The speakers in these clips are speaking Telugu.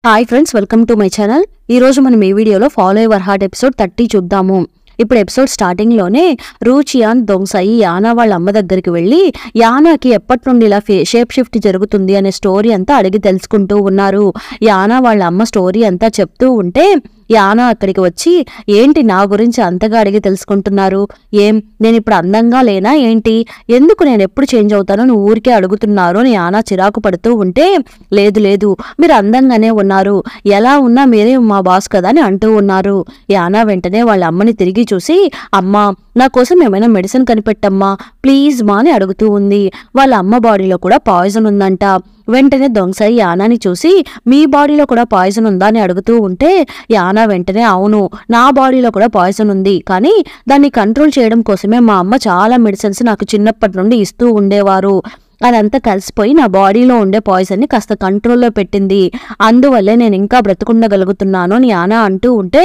Hi friends, welcome to my channel. ఈ రోజు మనం ఈ వీడియోలో ఫాలో యువర్ హార్ట్ ఎపిసోడ్ 30 చూద్దాము. ఇప్పుడు ఎపిసోడ్ స్టార్టింగ్ లోనే రూచియాన్ దొంగసాయి యానా వాళ్ళ అమ్మ దగ్గరికి వెళ్లి యానాకి ఎప్పటి నుండి ఇలా షేప్ షిఫ్ట్ జరుగుతుంది అనే స్టోరీ అంతా అడిగి తెలుసుకుంటూ ఉన్నారు. యానా వాళ్ళ అమ్మ స్టోరీ అంతా చెప్తూ ఉంటే యానా అక్కడికి వచ్చి, ఏంటి నా గురించి అంతగా అడిగి తెలుసుకుంటున్నారు? నేను ఇప్పుడు అందంగా లేనా ఏంటి? ఎందుకు నేను ఎప్పుడు చేంజ్ అవుతానో నువ్వు ఊరికే అడుగుతున్నారు అని యానా చిరాకు పడుతూ ఉంటే, లేదు లేదు మీరు అందంగానే ఉన్నారు, ఎలా ఉన్నా మీరే మా బాస్ కదా అని అంటూ ఉన్నారు. యానా వెంటనే వాళ్ళ అమ్మని తిరిగి చూసి, అమ్మా నా కోసం ఏమైనా మెడిసిన్ కనిపెట్టమ్మా ప్లీజ్ మా అని అడుగుతూ ఉంది. వాళ్ళ అమ్మ బాడీలో కూడా పాయిజన్ ఉందంట. వెంటనే దొంగసాయి యానాని చూసి, మీ బాడీలో కూడా పాయిజన్ ఉందా అని అడుగుతూ ఉంటే యానా వెంటనే, అవును నా బాడీలో కూడా పాయిజన్ ఉంది, కానీ దాన్ని కంట్రోల్ చేయడం కోసమే మా అమ్మ చాలా మెడిసిన్స్ నాకు చిన్నప్పటి నుండి ఇస్తూ ఉండేవారు. అదంతా కలిసిపోయి నా బాడీలో ఉండే పాయిజన్ ని కాస్త కంట్రోల్లో పెట్టింది, అందువల్లే నేను ఇంకా బ్రతుకుండగలుగుతున్నాను అని యానా అంటూ ఉంటే,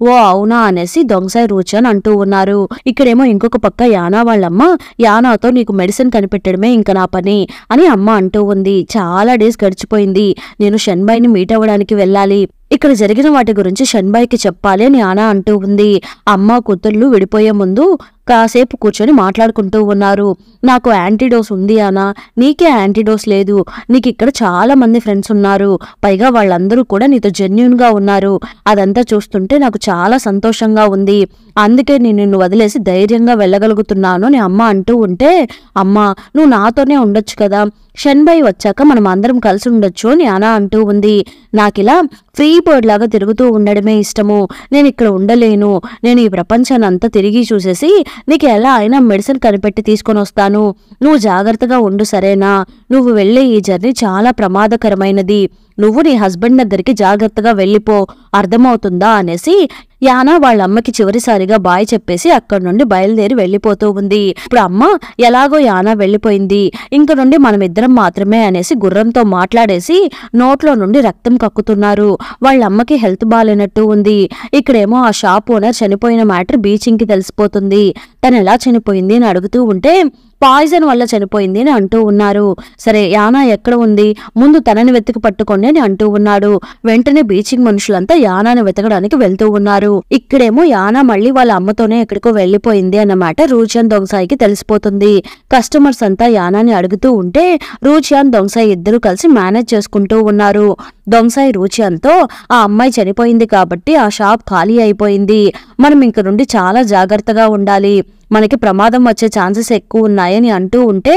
ఓ అవునా అనేసి దొంగసాయి రూచియాన్ అంటూ ఉన్నారు. ఇక్కడేమో ఇంకొక పక్క యానా వాళ్ళమ్మ, యానాతో నీకు మెడిసిన్ కనిపెట్టడమే ఇంకా నా పని అని అమ్మ అంటూ ఉంది. చాలా డేస్ గడిచిపోయింది, నేను షన్బాయిని మీట్ అవ్వడానికి వెళ్ళాలి, ఇక్కడ జరిగిన వాటి గురించి షన్బాయికి చెప్పాలి అని యానా అంటూ ఉంది. అమ్మ కూతుర్లు విడిపోయే ముందు కాసేపు కూర్చొని మాట్లాడుకుంటూ ఉన్నారు. నాకు యాంటీడోస్ ఉంది అనా, నీకే యాంటీడోస్ లేదు, నీకు ఇక్కడ చాలా మంది ఫ్రెండ్స్ ఉన్నారు, పైగా వాళ్ళందరూ కూడా నీతో జెన్యూన్ గా ఉన్నారు, అదంతా చూస్తుంటే నాకు చాలా సంతోషంగా ఉంది, అందుకే నేను నిన్ను వదిలేసి ధైర్యంగా వెళ్ళగలుగుతున్నాను అని అమ్మ అంటూ ఉంటే, అమ్మా నువ్వు నాతోనే ఉండొచ్చు కదా, షన్బాయి వచ్చాక మనం అందరం కలిసి ఉండొచ్చు అని యానా అంటూ ఉంది. నాకిలా ఫ్రీ బర్డ్ లాగా తిరుగుతూ ఉండడమే ఇష్టము, నేను ఇక్కడ ఉండలేను, నేను ఈ ప్రపంచాన్ని అంతా తిరిగి చూసేసి నీకు ఎలా అయినా మెడిసిన్ కనిపెట్టి తీసుకొని వస్తాను, నువ్వు జాగ్రత్తగా ఉండు సరేనా, నువ్వు వెళ్లే ఈ జర్నీ చాలా ప్రమాదకరమైనది, నువ్వు నీ హస్బెండ్ దగ్గరికి జాగ్రత్తగా వెళ్ళిపో, అర్థమవుతుందా అనేసి యానా వాళ్ళ అమ్మకి చివరిసారిగా బాయ్ చెప్పేసి అక్కడి నుండి బయలుదేరి వెళ్లిపోతూ ఉంది. ఇప్పుడు అమ్మ ఎలాగో యానా వెళ్లిపోయింది, ఇంక నుండి మనమిద్దరం మాత్రమే అనేసి గుర్రంతో మాట్లాడేసి నోట్లో నుండి రక్తం కక్కుతున్నారు. వాళ్ళ అమ్మకి హెల్త్ బాగాలేనట్టు ఉంది. ఇక్కడేమో ఆ షాప్ ఓనర్ చనిపోయిన మ్యాటర్ బీచింగ్కి తెలిసిపోతుంది. తను ఎలా చనిపోయింది అని అడుగుతూ ఉంటే, పాయిజన్ వల్ల చనిపోయింది అని అంటూ ఉన్నారు. సరే యానా ఎక్కడ ఉంది, ముందు తనని వెతికి పట్టుకోండి అని అంటూ ఉన్నాడు. వెంటనే బీచింగ్ మనుషులంతా యానాని వెతకడానికి వెళ్తూ ఉన్నారు. ఇక్కడేమో యానా మళ్ళీ వాళ్ళ అమ్మతోనే ఎక్కడికో వెళ్లిపోయింది అన్నమాట రూచియాన్ దొంగసాయికి తెలిసిపోతుంది. కస్టమర్స్ అంతా యానాని అడుగుతూ ఉంటే రూచియాన్ దొంగసాయి ఇద్దరు కలిసి మేనేజ్ చేసుకుంటూ ఉన్నారు. దొంగసాయి రూచియాన్తో, ఆ అమ్మాయి చనిపోయింది కాబట్టి ఆ షాప్ ఖాళీ అయిపోయింది, మనం ఇంక నుండి చాలా జాగ్రత్తగా ఉండాలి, మనకి ప్రమాదం వచ్చే ఛాన్సెస్ ఎక్కువ ఉన్నాయని అంటూ ఉంటే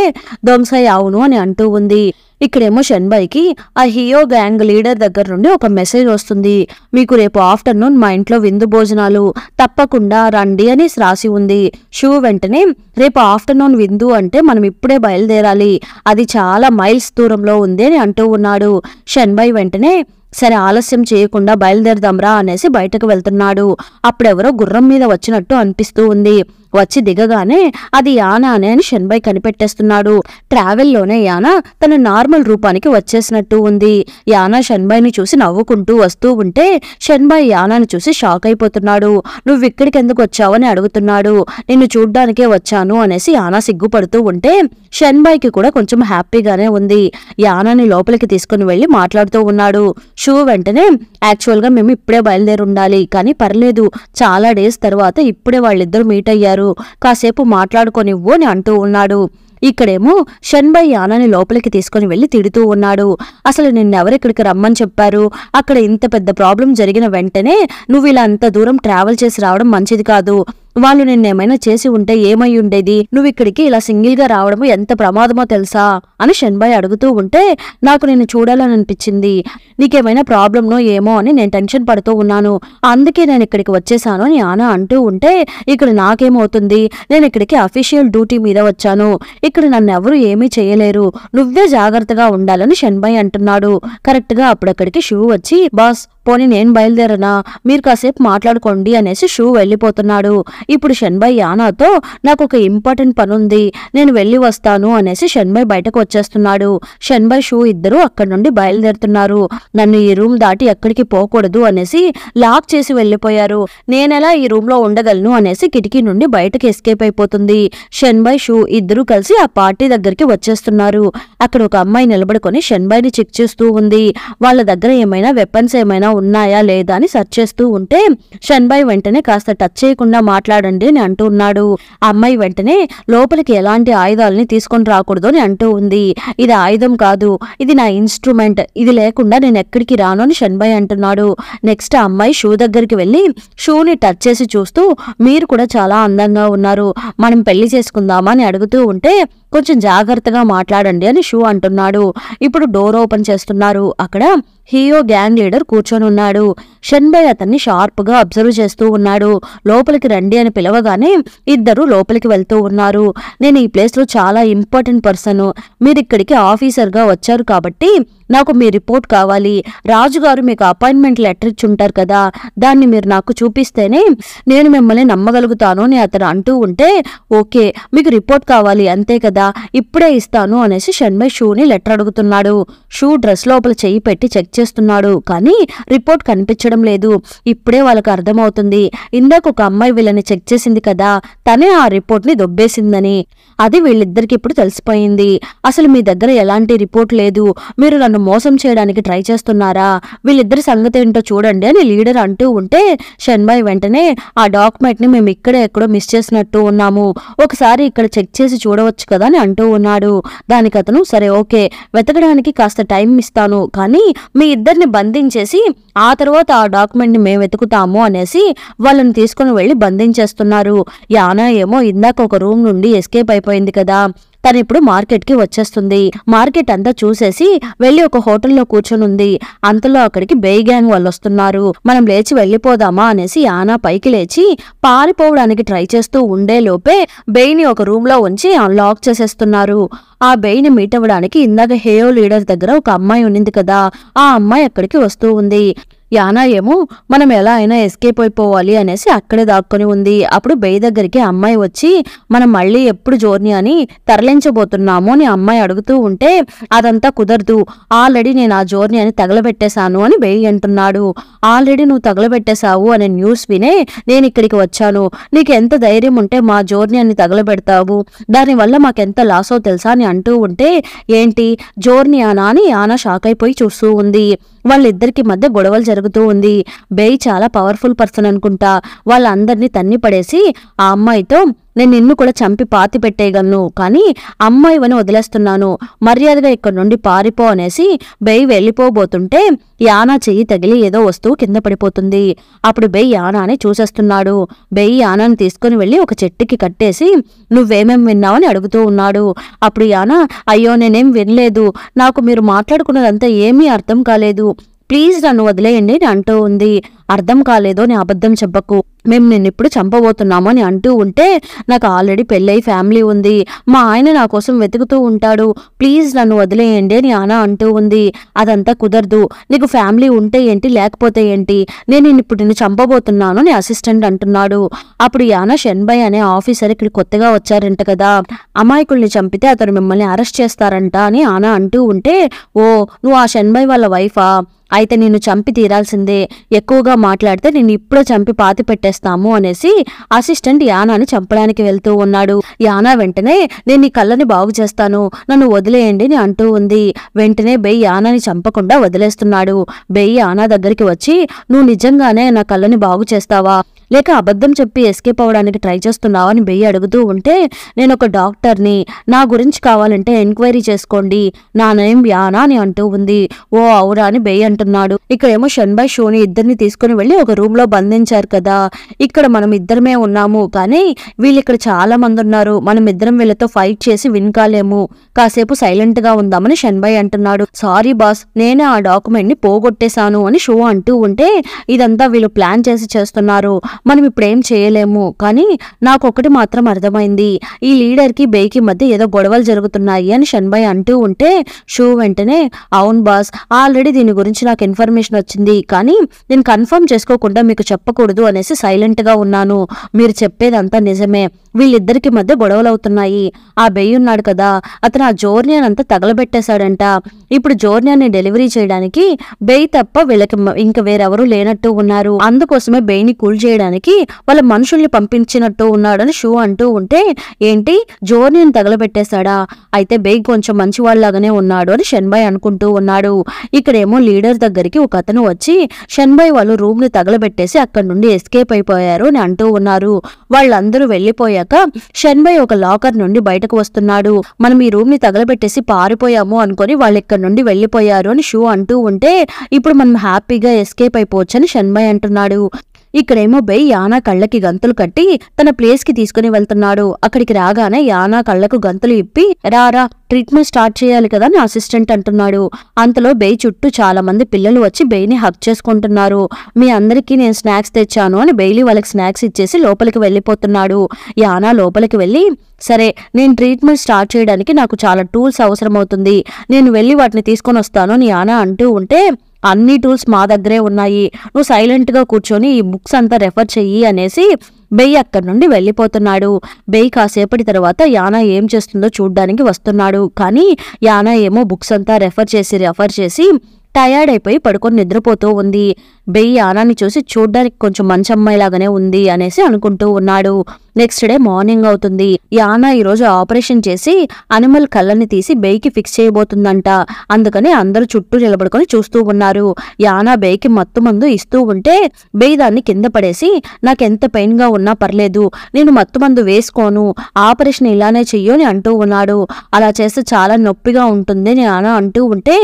దొంగసాయి అవును అని అంటూ ఉంది. ఇక్కడేమో షన్బాయికి ఆ హియో గ్యాంగ్ లీడర్ దగ్గర నుండి ఒక మెసేజ్ వస్తుంది. మీకు రేపు ఆఫ్టర్నూన్ మా ఇంట్లో విందు భోజనాలు, తప్పకుండా రండి అని రాసి ఉంది. షూ వెంటనే, రేపు ఆఫ్టర్నూన్ విందు అంటే మనం ఇప్పుడే బయలుదేరాలి, అది చాలా మైల్స్ దూరంలో ఉంది అని అంటూ ఉన్నాడు. షన్బాయి వెంటనే, సరే ఆలస్యం చేయకుండా బయలుదేరదాంరా అనేసి బయటకు వెళ్తున్నాడు. అప్పుడెవరో గుర్రం మీద వచ్చినట్టు అనిపిస్తూ ఉంది. వచ్చి దిగగానే అది యానానే అని షన్బాయి కనిపెట్టేస్తున్నాడు. ట్రావెల్లోనే యానా తన నార్మల్ రూపానికి వచ్చేసినట్టు ఉంది. యానా షన్బాయిని చూసి నవ్వుకుంటూ వస్తూ ఉంటే షన్బాయి యానాని చూసి షాక్ అయిపోతున్నాడు. నువ్వు ఇక్కడికి ఎందుకు వచ్చావని అడుగుతున్నాడు. నిన్ను చూడ్డానికే వచ్చాను అనేసి యానా సిగ్గుపడుతూ ఉంటే షన్బాయికి కూడా కొంచెం హ్యాపీగానే ఉంది. యానాని లోపలికి తీసుకుని వెళ్లి మాట్లాడుతూ ఉన్నాడు. షూ వెంటనే, యాక్చువల్గా మేము ఇప్పుడే బయలుదేరి ఉండాలి, కానీ పర్లేదు, చాలా డేస్ తర్వాత ఇప్పుడే వాళ్ళిద్దరు మీట్ అయ్యారు, కాసేపు మాట్లాడుకోనివ్వు అని అంటూ ఉన్నాడు. ఇక్కడేమో షన్బాయి యానాని లోపలికి తీసుకుని వెళ్లి తిడుతూ ఉన్నాడు. అసలు నిన్నెవరిక్కడికి రమ్మని చెప్పారు, అక్కడ ఇంత పెద్ద ప్రాబ్లం జరిగిన వెంటనే నువ్వు ఇలా అంత దూరం ట్రావెల్ చేసి రావడం మంచిది కాదు, వాళ్ళు నిన్నేమైనా చేసి ఉంటే ఏమై ఉండేది, నువ్వు ఇక్కడికి ఇలా సింగిల్ గా రావడము ఎంత ప్రమాదమో తెలుసా అని షన్బాయి అడుగుతూ ఉంటే, నాకు నిన్ను చూడాలని అనిపించింది, నీకేమైనా ప్రాబ్లంనో ఏమో అని నేను టెన్షన్ పడుతూ ఉన్నాను, అందుకే నేను ఇక్కడికి వచ్చేసాను అని యానా అంటూ ఉంటే, ఇక్కడ నాకేమవుతుంది, నేను ఇక్కడికి అఫీషియల్ డ్యూటీ మీద వచ్చాను, ఇక్కడ నన్నెవరూ ఏమీ చేయలేరు, నువ్వే జాగ్రత్తగా ఉండాలని షన్బాయి అంటున్నాడు. కరెక్ట్ గా అప్పుడక్కడికి షూ వచ్చి, బాస్ పోనీ నేను బయలుదేరనా, మీరు కాసేపు మాట్లాడుకోండి అనేసి షూ వెళ్ళిపోతున్నాడు. ఇప్పుడు షెన్బై యానాతో నాకు ఒక ఇంపార్టెంట్ పని ఉంది, నేను వెళ్ళి వస్తాను అనేసి షెన్బై బయటకు వచ్చేస్తున్నాడు. షెన్బై షూ ఇద్దరు అక్కడి నుండి బయలుదేరుతున్నారు. నన్ను ఈ రూమ్ దాటి ఎక్కడికి పోకూడదు అనేసి లాక్ చేసి వెళ్ళిపోయారు, నేనెలా ఈ రూమ్ లో ఉండగలను అనేసి కిటికీ నుండి బయటకు ఎస్కేప్ అయిపోతుంది. షెన్బై షూ ఇద్దరు కలిసి ఆ పార్టీ దగ్గరికి వచ్చేస్తున్నారు. అక్కడ ఒక అమ్మాయి నిలబడుకొని షెన్బైని చెక్ చేస్తూ ఉంది. వాళ్ళ దగ్గర ఏమైనా వెపన్స్ ఏమైనా ఉన్నాయా లేదా అని సెర్చ్ చేస్తూ ఉంటే షెన్బై వెంటనే కాస్త టచ్ చేయకుండా మాట్లాడండి అని అంటూ ఉన్నాడు. ఆ అమ్మాయి వెంటనే లోపలికి ఎలాంటి ఆయుధాలని తీసుకొని రాకూడదు అని అంటూ ఉంది. ఇది ఆయుధం కాదు, ఇది నా ఇన్స్ట్రుమెంట్, ఇది లేకుండా నేను ఎక్కడికి రాను అని షెన్బై అంటున్నాడు. నెక్స్ట్ ఆ అమ్మాయి షూ దగ్గరికి వెళ్ళి షూని టచ్ చేసి చూస్తూ మీరు కూడా చాలా అందంగా ఉన్నారు, మనం పెళ్లి చేసుకుందామా అని అడుగుతూ ఉంటే కొంచెం జాగ్రత్తగా మాట్లాడండి అని షూ అంటున్నాడు. ఇప్పుడు డోర్ ఓపెన్ చేస్తున్నారు. అక్కడ హీరో గ్యాంగ్ లీడర్ కూర్చొని ఉన్నాడు. షెన్బై అతన్ని షార్ప్ గా అబ్జర్వ్ చేస్తూ ఉన్నాడు. లోపలికి రండి అని పిలవగానే ఇద్దరు లోపలికి వెళ్తూ ఉన్నారు. నేను ఈ ప్లేస్ లో చాలా ఇంపార్టెంట్ పర్సన్, మీరు ఇక్కడికి ఆఫీసర్ గా వచ్చారు కాబట్టి నాకు మీ రిపోర్ట్ కావాలి. రాజుగారు మీకు అపాయింట్మెంట్ లెటర్ ఇచ్చుంటారు కదా, దాన్ని మీరు నాకు చూపిస్తేనే నేను మిమ్మల్ని నమ్మగలుగుతాను అని అతను అంటూ ఉంటే ఓకే మీకు రిపోర్ట్ కావాలి అంతే కదా, ఇప్పుడే ఇస్తాను అనేసి షెన్బై షూని లెటర్ అడుగుతున్నాడు. షూ డ్రెస్ లోపల చెయ్యి పెట్టి చెక్ చేస్తున్నాడు, కానీ రిపోర్ట్ కనిపించడం లేదు. ఇప్పుడే వాళ్ళకి అర్థమవుతుంది, ఇందాక ఒక అమ్మాయి వీళ్ళని చెక్ చేసింది కదా, తనే ఆ రిపోర్ట్ ని దొబ్బేసిందని. అది వీళ్ళిద్దరికి ఇప్పుడు తెలిసిపోయింది. అసలు మీ దగ్గర ఎలాంటి రిపోర్ట్ లేదు, మీరు నన్ను మోసం చేయడానికి ట్రై చేస్తున్నారా, వీళ్ళిద్దరి సంగతి ఏంటో చూడండి అని లీడర్ అంటూ ఉంటే షెన్బై వెంటనే ఆ డాక్యుమెంట్ ని మేము ఇక్కడే ఎక్కడో మిస్ చేసినట్టు ఉన్నాము, ఒకసారి ఇక్కడ చెక్ చేసి చూడవచ్చు కదా అని అంటూ ఉన్నాడు. దానికి అతను సరే ఓకే వెతకడానికి కాస్త టైం ఇస్తాను, కానీ మీ ఇద్దరిని బంధించేసి ఆ తర్వాత ఆ డాక్యుమెంట్ ని మేము వెతుకుతాము అనేసి వాళ్ళని తీసుకుని వెళ్లి బంధించేస్తున్నారు. యానా ఏమో ఇందాక ఒక రూమ్ నుండి ఎస్కేప్ అయిపోయింది కదా, తను ఇప్పుడు మార్కెట్ కి వచ్చేస్తుంది. మార్కెట్ అంతా చూసేసి వెళ్లి ఒక హోటల్లో కూర్చొనుంది. అంతలో అక్కడికి బేయ్ గ్యాంగ్ వాళ్ళు వస్తున్నారు. మనం లేచి వెళ్లిపోదామా అనేసి యానా పైకి లేచి పారిపోవడానికి ట్రై చేస్తూ ఉండే లోపే బేయ్ ని ఒక రూమ్ లో ఉంచి లాక్ చేసేస్తున్నారు. ఆ బేయ్ ని మీట్ అవ్వడానికి ఇందాక హేయో లీడర్ దగ్గర ఒక అమ్మాయి ఉన్నింది కదా, ఆ అమ్మాయి అక్కడికి వస్తూ ఉంది. యానా ఏమో మనం ఎలా అయినా ఎస్కేప్ అయిపోవాలి అనేసి అక్కడే దాక్కుని ఉంది. అప్పుడు బేయ్ దగ్గరికి అమ్మాయి వచ్చి మనం మళ్ళీ ఎప్పుడు జోర్నీ అని తరలించబోతున్నాము అని అమ్మాయి అడుగుతూ ఉంటే అదంతా కుదరదు, ఆల్రెడీ నేను ఆ జోర్నీ అని తగలబెట్టేశాను అని బేయ్ అంటున్నాడు. ఆల్రెడీ నువ్వు తగలబెట్టేశావు అనే న్యూస్ వినే నేను ఇక్కడికి వచ్చాను, నీకు ఎంత ధైర్యం ఉంటే మా జోర్నీ అని తగలబెడతావు, దానివల్ల మాకెంత లాసో తెలుసా అని అంటూ ఉంటే ఏంటి జోర్నీ అనా అని యానా షాక్ అయిపోయి చూస్తూ ఉంది. వాళ్ళిద్దరికి మధ్య గొడవలు జరుగుతూ ఉంది. బేయ్ చాలా పవర్ఫుల్ పర్సన్ అనుకుంటా, వాళ్ళందరినీ తన్ని పడేసి ఆ అమ్మాయితో నేను నిన్ను కూడా చంపి పాతి పెట్టేయగలను, కానీ అమ్మాయివని వదిలేస్తున్నాను, మర్యాదగా ఇక్కడ నుండి పారిపో అనేసి బేయ్ వెళ్ళిపోబోతుంటే యానా చెయ్యి తగిలి ఏదో వస్తువు కింద పడిపోతుంది. అప్పుడు బేయ్ యానాని చూసేస్తున్నాడు. బేయ్ యానాని తీసుకుని వెళ్లి ఒక చెట్టుకి కట్టేసి నువ్వేమేం విన్నావని అడుగుతూ ఉన్నాడు. అప్పుడు యానా అయ్యో నేనేం వినలేదు, నాకు మీరు మాట్లాడుకున్నదంతా ఏమీ అర్థం కాలేదు, ప్లీజ్ నన్ను వదిలేయండి అని అంటూ ఉంది. అర్థం కాలేదో అని అబద్ధం చెప్పకు, మేము నిన్నిప్పుడు చంపబోతున్నాము అని అంటూ ఉంటే నాకు ఆల్రెడీ పెళ్ళై ఫ్యామిలీ ఉంది, మా ఆయన నా కోసం వెతుకుతూ ఉంటాడు, ప్లీజ్ నన్ను వదిలేయండి అని యానా అంటూ ఉంది. అదంతా కుదరదు, నీకు ఫ్యామిలీ ఉంటే ఏంటి లేకపోతే ఏంటి, నేను ఇప్పుడు నిన్ను చంపబోతున్నాను అని అసిస్టెంట్ అంటున్నాడు. అప్పుడు యానా షెన్బై అనే ఆఫీసర్ ఇక్కడ కొత్తగా వచ్చారంట కదా, అమాయకుల్ని చంపితే అతను మిమ్మల్ని అరెస్ట్ చేస్తారంట అని యానా అంటూ ఉంటే ఓ నువ్వు ఆ షెన్బై వాళ్ళ వైఫా, అయితే నిన్ను చంపి తీరాల్సిందే, ఎక్కువగా మాట్లాడితే నిన్ను ఇప్పుడే చంపి పాతి పెట్టేస్తాము అనేసి అసిస్టెంట్ యానాని చంపడానికి వెళ్తూ ఉన్నాడు. యానా వెంటనే నేను నీ కళ్ళని బాగు చేస్తాను, నన్ను వదిలేయండి అని అంటూ ఉంది. వెంటనే బేయ్ యానాని చంపకుండా వదిలేస్తున్నాడు. బేయ్ యానా దగ్గరికి వచ్చి నువ్వు నిజంగానే నా కళ్ళని బాగు చేస్తావా లేక అబద్ధం చెప్పి ఎస్కేప్ అవ్వడానికి ట్రై చేస్తున్నావా అని బేయ్ అడుగుతూ ఉంటే నేను ఒక డాక్టర్ని, నా గురించి కావాలంటే ఎంక్వైరీ చేసుకోండి, నా నేమ్ యానా అని అంటూ ఉంది. ఓ అవురా అని బేయ్ అంటున్నాడు. ఇక్కడేమో షెన్బై షూని ఇద్దరిని తీసుకుని వెళ్లి ఒక రూమ్ లో బంధించారు కదా, ఇక్కడ మనం ఇద్దరమే ఉన్నాము, కానీ వీళ్ళు ఇక్కడ చాలా మంది ఉన్నారు, మనం ఇద్దరం వీళ్ళతో ఫైట్ చేసి విన్ కాలేము, కాసేపు సైలెంట్ గా ఉందామని షెన్బై అంటున్నాడు. సారీ బాస్, నేనే ఆ డాక్యుమెంట్ ని పోగొట్టేశాను అని షూ అంటూ ఉంటే ఇదంతా వీళ్ళు ప్లాన్ చేసి చేస్తున్నారు, మనం ఇప్పుడేం చేయలేము. కానీ నాకు ఒకటి మాత్రం అర్థమైంది, ఈ లీడర్కి బేకి మధ్య ఏదో గొడవలు జరుగుతున్నాయి అని షన్బాయ్ అంటూ ఉంటే షూ వెంటనే అవును బాస్, ఆల్రెడీ దీని గురించి నాకు ఇన్ఫర్మేషన్ వచ్చింది, కానీ నేను కన్ఫర్మ్ చేసుకోకుండా మీకు చెప్పకూడదు అనేసి సైలెంట్ గా ఉన్నాను. మీరు చెప్పేదంతా నిజమే, వీళ్ళిద్దరికి మధ్య గొడవలు అవుతున్నాయి. ఆ బెయ్యి ఉన్నాడు కదా, అతను ఆ జోర్నియాన్ అంతా తగలబెట్టేశాడంట. ఇప్పుడు జోర్నియాన్ని డెలివరీ చేయడానికి బెయ్యి తప్ప వీళ్ళకి ఇంకా వేరెవరూ లేనట్టు ఉన్నారు. అందుకోసమే బెయ్యిని కూల్ చేయడానికి వాళ్ళ మనుషుల్ని పంపించినట్టు ఉన్నాడని షూ అంటూ ఉంటే ఏంటి జోర్నియాన్ తగలబెట్టేశాడా, అయితే బెయ్యి కొంచెం మంచివాళ్లాగానే ఉన్నాడు అని షన్బాయ్ అనుకుంటూ ఉన్నాడు. ఇక్కడేమో లీడర్ దగ్గరికి ఒక అతను వచ్చి షన్బాయ్ వాళ్ళు రూమ్ ని తగలబెట్టేసి అక్కడి నుండి ఎస్కేప్ అయిపోయారు అని అంటూ ఉన్నారు. వాళ్ళందరూ వెళ్లిపోయాక షన్బాయ్ ఒక లాకర్ నుండి బయటకు వస్తున్నాడు. మనం ఈ రూమ్ ని తగలబెట్టేసి పారిపోయాము అనుకుని వాళ్ళు ఇక్కడ నుండి వెళ్లిపోయారు అని షూ అంటూ ఉంటే ఇప్పుడు మనం హ్యాపీగా ఎస్కేప్ అయిపోవచ్చు అని షన్బాయ్ అంటున్నాడు. ఇక్కడేమో బెయ్యి యానా కళ్ళకి గంతులు కట్టి తన ప్లేస్ కి తీసుకుని వెళ్తున్నాడు. అక్కడికి రాగానే యానా కళ్ళకు గంతులు ఇప్పి రారా ట్రీట్మెంట్ స్టార్ట్ చేయాలి కదా అని అసిస్టెంట్ అంటున్నాడు. అంతలో బెయ్యి చుట్టూ చాలా మంది పిల్లలు వచ్చి బెయ్యిని హక్ చేసుకుంటున్నారు. మీ అందరికీ నేను స్నాక్స్ తెచ్చాను అని బెయ్యి వాళ్ళకి స్నాక్స్ ఇచ్చేసి లోపలికి వెళ్లిపోతున్నాడు. యానా లోపలికి వెళ్లి సరే నేను ట్రీట్మెంట్ స్టార్ట్ చేయడానికి నాకు చాలా టూల్స్ అవసరం అవుతుంది, నేను వెళ్లి వాటిని తీసుకొని వస్తాను అని యానా అంటూ ఉంటే అన్ని టూల్స్ మా దగ్గరే ఉన్నాయి, నువ్వు సైలెంట్ గా కూర్చొని ఈ బుక్స్ అంతా రెఫర్ చెయ్యి అనేసి బెయ్యి అక్కడి నుండి వెళ్లిపోతున్నాడు. బెయ్యి కాసేపటి తర్వాత యానా ఏం చేస్తుందో చూడ్డానికి వస్తున్నాడు. కానీ యానా ఏమో బుక్స్ అంతా రెఫర్ చేసి టయర్డ్ అయిపోయి పడుకొని నిద్రపోతూ ఉంది. బెయ్యి యానాని చూసి చూడ్డానికి కొంచెం మంచి అమ్మాయిలాగానే ఉంది అనేసి అనుకుంటూ ఉన్నాడు. నెక్స్ట్ డే మార్నింగ్ అవుతుంది. యానా ఈరోజు ఆపరేషన్ చేసి అనిమల్ కళ్ళని తీసి బెయ్యికి ఫిక్స్ చేయబోతుందంట. అందుకని అందరూ చుట్టూ నిలబడుకొని చూస్తూ ఉన్నారు. యానా బెయ్యికి మత్తు మందు ఇస్తూ ఉంటే బెయ్యి దాన్ని కింద పడేసి నాకెంత పెయిన్ గా ఉన్నా పర్లేదు, నేను మత్తు మందు వేసుకోను, ఆపరేషన్ ఇలానే చెయ్యు అని అంటూ ఉన్నాడు. అలా చేస్తే చాలా నొప్పిగా ఉంటుంది అని యానా అంటూ ఉంటే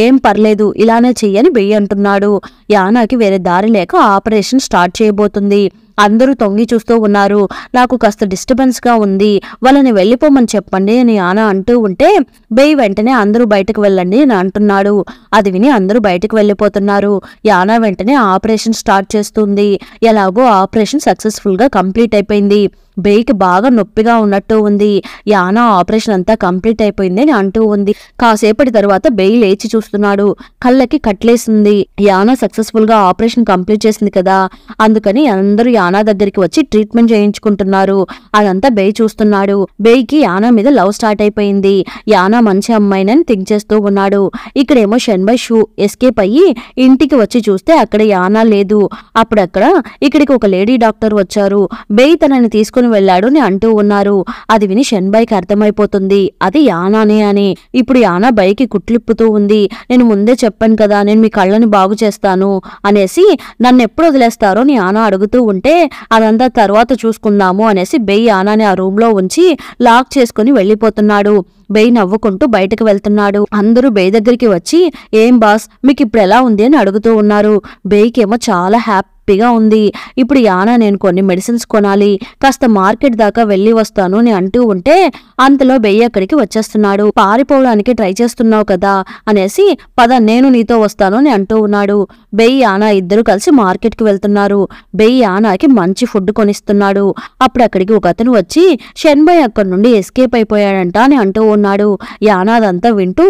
ఏం పర్లేదు ఇలానే చెయ్యని బెయ్యి అంటున్నాడు. యానాకి వేరే దారి లేక ఆపరేషన్ స్టార్ట్ చేయబోతుంది. అందరూ తొంగి చూస్తూ ఉన్నారు. నాకు కాస్త డిస్టర్బెన్స్ గా ఉంది, వాళ్ళని వెళ్లిపోమని చెప్పండి అని యానా అంటూ ఉంటే బెయ్యి వెంటనే అందరూ బయటకు వెళ్ళండి అని అంటున్నాడు. అది విని అందరూ బయటకు వెళ్లిపోతున్నారు. యానా వెంటనే ఆపరేషన్ స్టార్ట్ చేస్తుంది. ఎలాగో ఆపరేషన్ సక్సెస్ఫుల్ గా కంప్లీట్ అయిపోయింది. బెయ్యికి బాగా నొప్పిగా ఉన్నట్టు ఉంది. యానా ఆపరేషన్ అంతా కంప్లీట్ అయిపోయింది అని అంటూ ఉంది. కాసేపటి తర్వాత బెయ్యి లేచి చూస్తున్నాడు. కళ్ళకి కట్లేసింది. యానా సక్సెస్ఫుల్ గా ఆపరేషన్ కంప్లీట్ చేసింది కదా, అందుకని అందరూ యానా దగ్గరికి వచ్చి ట్రీట్మెంట్ చేయించుకుంటున్నారు. అదంతా బెయ్యి చూస్తున్నాడు. బెయ్యికి యానా మీద లవ్ స్టార్ట్ అయిపోయింది. యానా మంచి అమ్మాయినని థింక్ చేస్తూ ఉన్నాడు. ఇక్కడేమో షన్బాయ్ షూ ఎస్కేప్ అయ్యి ఇంటికి వచ్చి చూస్తే అక్కడ యానా లేదు. అప్పుడక్కడ ఇక్కడికి ఒక లేడీ డాక్టర్ వచ్చారు. బెయ్యి తనని తీసుకుని వెళ్ళాడు అని అంటూ ఉన్నారు. అది విని షన్బాయ్కి అర్థమైపోతుంది అది యానానే అని. ఇప్పుడు యానా బైకి కుట్లిప్పుతూ ఉంది. నేను ముందే చెప్పాను కదా నేను మీ కళ్ళని బాగు చేస్తాను అనేసి, నన్ను ఎప్పుడు వదిలేస్తారో అని యానా అడుగుతూ ఉంటే అదంతా తర్వాత చూసుకుందాము అనేసి బెయ్యి యానాని ఆ రూమ్ లో ఉంచి లాక్ చేసుకుని వెళ్లిపోతున్నాడు. బెయ్యి నవ్వుకుంటూ బయటకు వెళ్తున్నాడు. అందరూ బెయ్యి దగ్గరికి వచ్చి ఏం బాస్ మీకు ఇప్పుడు ఎలా ఉంది అని అడుగుతూ ఉన్నారు. బెయ్యికేమో చాలా హ్యాపీగా ఉంది. ఇప్పుడు యానా నేను కొన్ని మెడిసిన్స్ కొనాలి, కాస్త మార్కెట్ దాకా వెళ్లి వస్తాను అని అంటూ ఉంటే అంతలో బెయ్యి అక్కడికి వచ్చేస్తున్నాడు. పారిపోవడానికి ట్రై చేస్తున్నావు కదా అనేసి పద నేను నీతో వస్తాను అని అంటూ ఉన్నాడు. బెయ్యి యానా ఇద్దరు కలిసి మార్కెట్ కి వెళ్తున్నారు. బెయ్యి యానాకి మంచి ఫుడ్ కొనిస్తున్నాడు. అప్పుడు అక్కడికి ఒక అతను వచ్చి షన్బాయ్ అక్కడి నుండి ఎస్కేప్ అయిపోయాడంట అని అంటూ ఉన్నాడు. యానా అదంతా వింటూ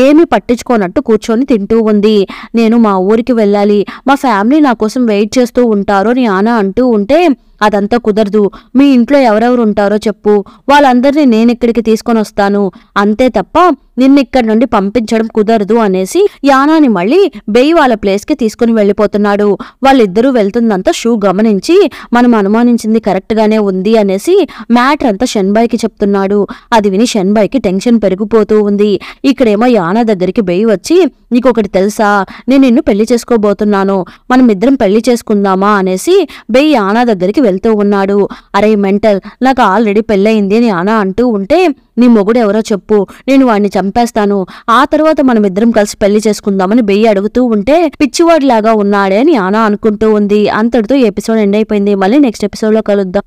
ఏమీ పట్టించుకోనట్టు కూర్చొని తింటూ ఉంది. నేను మా ఊరికి వెళ్ళాలి, మా ఫ్యామిలీ నా కోసం వెయిట్ చేస్తూ ఉంటారు అని యానా అంటూ ఉంటే అదంతా కుదరదు, మీ ఇంట్లో ఎవరెవరు ఉంటారో చెప్పు, వాళ్ళందరినీ నేను ఇక్కడికి తీసుకొని వస్తాను, అంతే తప్ప నిన్నిక్కడి నుండి పంపించడం కుదరదు అనేసి యానాని మళ్ళీ బెయ్యి వాళ్ళ ప్లేస్ కి తీసుకుని వెళ్లిపోతున్నాడు. వాళ్ళిద్దరూ వెళ్తుందంతా షూ గమనించి మనం అనుమానించింది కరెక్ట్ గానే ఉంది అనేసి మ్యాటర్ అంతా షన్బాయ్కి చెప్తున్నాడు. అది విని షన్బాయ్కి టెన్షన్ పెరిగిపోతూ ఉంది. ఇక్కడేమో యానా దగ్గరికి బెయ్యి వచ్చి నీకొకటి తెలుసా, నేను నిన్ను పెళ్లి చేసుకోబోతున్నాను, మనం ఇద్దరం పెళ్లి చేసుకుందామా అనేసి బెయ్యి యానా దగ్గరికి వెళ్తూ ఉన్నాడు. అరే మెంటల్, నాకు ఆల్రెడీ పెళ్ళయింది అని యానా అంటూ ఉంటే నీ మొగుడు ఎవరో చెప్పు, నేను వాడిని చంపేస్తాను, ఆ తర్వాత మనం ఇద్దరం కలిసి పెళ్లి చేసుకుందామని బెయ్యి అడుగుతూ ఉంటే పిచ్చివాడిలాగా ఉన్నాడే అని యానా అనుకుంటూ ఉంది. అంతటితో ఎపిసోడ్ ఎండ్ అయిపోయింది. మళ్ళీ నెక్స్ట్ ఎపిసోడ్ లో కలుద్దాం.